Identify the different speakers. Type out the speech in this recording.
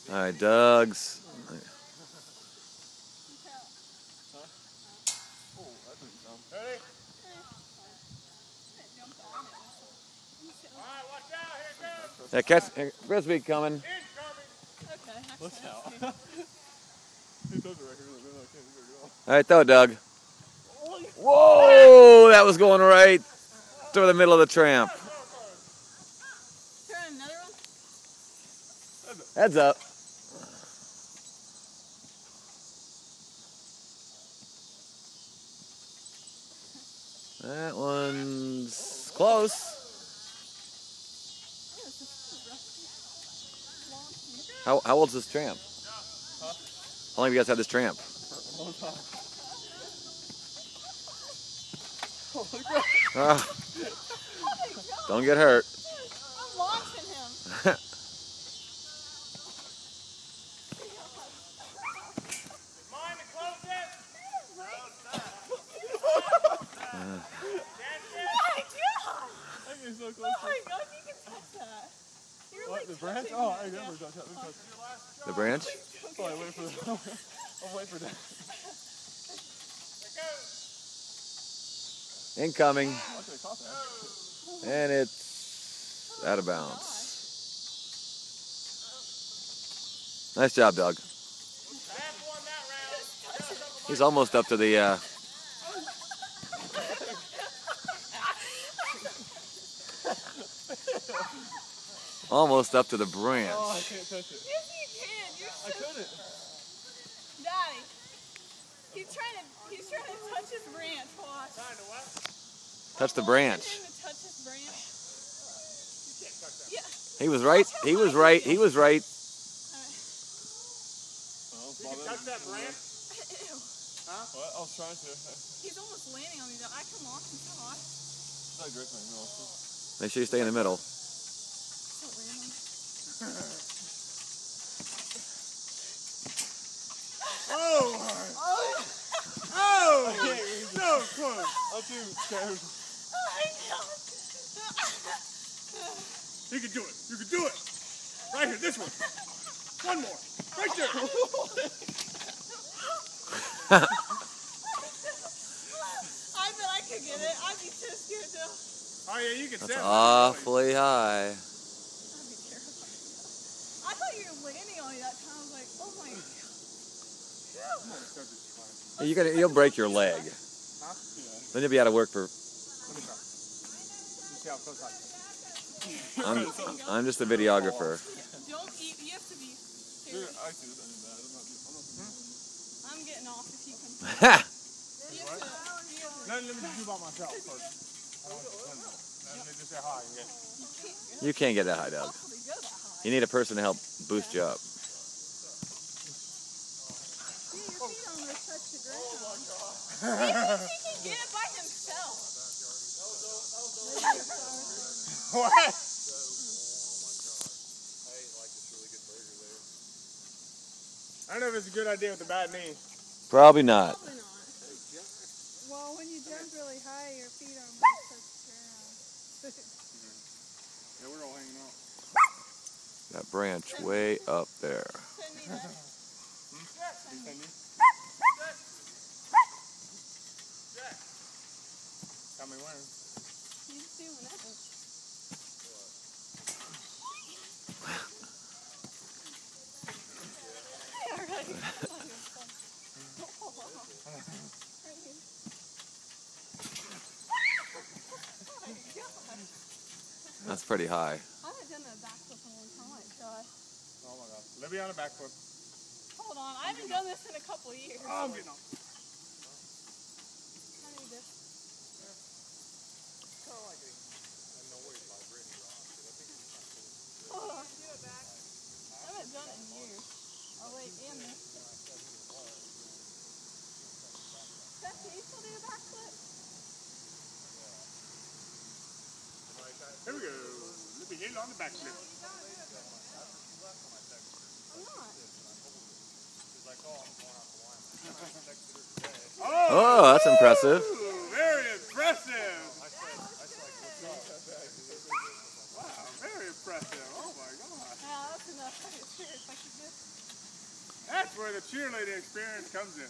Speaker 1: All right, Doug's. Yeah, catch frisbee coming.
Speaker 2: Watch out.
Speaker 1: All right, throw it, Doug. Whoa, that was going right through the middle of the tramp.
Speaker 3: Try another one?
Speaker 1: Heads up. That one's close. How old's this tramp? How long have you guys had this tramp?
Speaker 2: A long time.
Speaker 1: Don't get hurt.
Speaker 3: I'm launching him.
Speaker 4: Mind to close it?
Speaker 2: I'm getting so close.
Speaker 3: Oh my God, you can touch that. You're
Speaker 2: What,
Speaker 3: like
Speaker 2: the branch?
Speaker 3: touching
Speaker 2: Oh,
Speaker 3: it.
Speaker 2: I never touch that.
Speaker 1: The branch?
Speaker 2: Oh, I wait for that. I'll wait for that.
Speaker 1: Incoming.
Speaker 2: I could have caught that.
Speaker 1: And it's out of bounds. Nice job, Doug. He's almost up to the almost up to the branch.
Speaker 2: Oh, I can't touch it.
Speaker 3: Yes, you can. You're
Speaker 2: I
Speaker 3: so...
Speaker 2: couldn't.
Speaker 3: Daddy, he's trying to touch his branch. Watch.
Speaker 1: Touch the branch.
Speaker 3: Him to touch his branch. Yeah.
Speaker 1: He was right. He was right. He was right.
Speaker 2: You can touch that branch?
Speaker 3: Ew.
Speaker 2: Huh? What? I was trying to.
Speaker 3: He's almost landing on me though. I can walk and touch.
Speaker 2: It's not great for me.
Speaker 1: Make sure you stay in the middle.
Speaker 3: So random.
Speaker 2: Oh! Oh! So close. I'm too scared.
Speaker 4: You can do it. You can do it. Right here, this one. One more. Right there.
Speaker 3: I bet I could get it. I'd be so scared though.
Speaker 4: Oh yeah, you can
Speaker 1: That's
Speaker 4: stand.
Speaker 1: awfully high.
Speaker 3: I'd be terrified. I thought you were landing on me that time. I was like, oh my God.
Speaker 1: You'll break your leg.
Speaker 2: Huh? Yeah.
Speaker 1: Then you'll be out of work for.
Speaker 2: Let me try. You see how close I can.
Speaker 1: I'm just a videographer.
Speaker 3: Don't eat. You have to be
Speaker 2: Dude,
Speaker 3: serious.
Speaker 2: I see this under that.
Speaker 3: I'm getting off if you come.
Speaker 1: Ha!
Speaker 3: You have to-
Speaker 2: Let me just do by myself first. I don't want to swim. Let me just say hi. Yeah.
Speaker 1: You can't get that high, Doug.
Speaker 3: Possibly go that high.
Speaker 1: You need a person to help boost you up.
Speaker 3: Yeah, your feet almost touch the ground. He thinks he can get it by himself.
Speaker 2: What? I don't know if it's a good idea with a bad knee.
Speaker 1: Probably not.
Speaker 3: Probably not.
Speaker 5: Well, when you jump really high, your feet almost touch the ground.
Speaker 2: Yeah, we're all hanging out.
Speaker 1: That branch way up there.
Speaker 3: Send me that.
Speaker 2: Tell me when.
Speaker 3: You just do whenever.
Speaker 1: That's pretty high.
Speaker 3: I haven't done a backflip in a long time. I might try.
Speaker 2: Oh my God. Libby on a backflip.
Speaker 3: Hold on. I haven't done this in a couple of years.
Speaker 2: Oh, I'm getting off.
Speaker 3: I need this. Hold on. Do it back. I haven't done it in years. Oh wait, and this. Seth, can you still do a backflip?
Speaker 4: Here we go. Libby Hill on the backflip.
Speaker 3: I'm not.
Speaker 1: Oh, that's impressive.
Speaker 4: Very impressive. Wow, very impressive. Oh my God.
Speaker 3: Yeah, that's enough. I get serious. I could just.
Speaker 4: where the cheerleading experience comes in.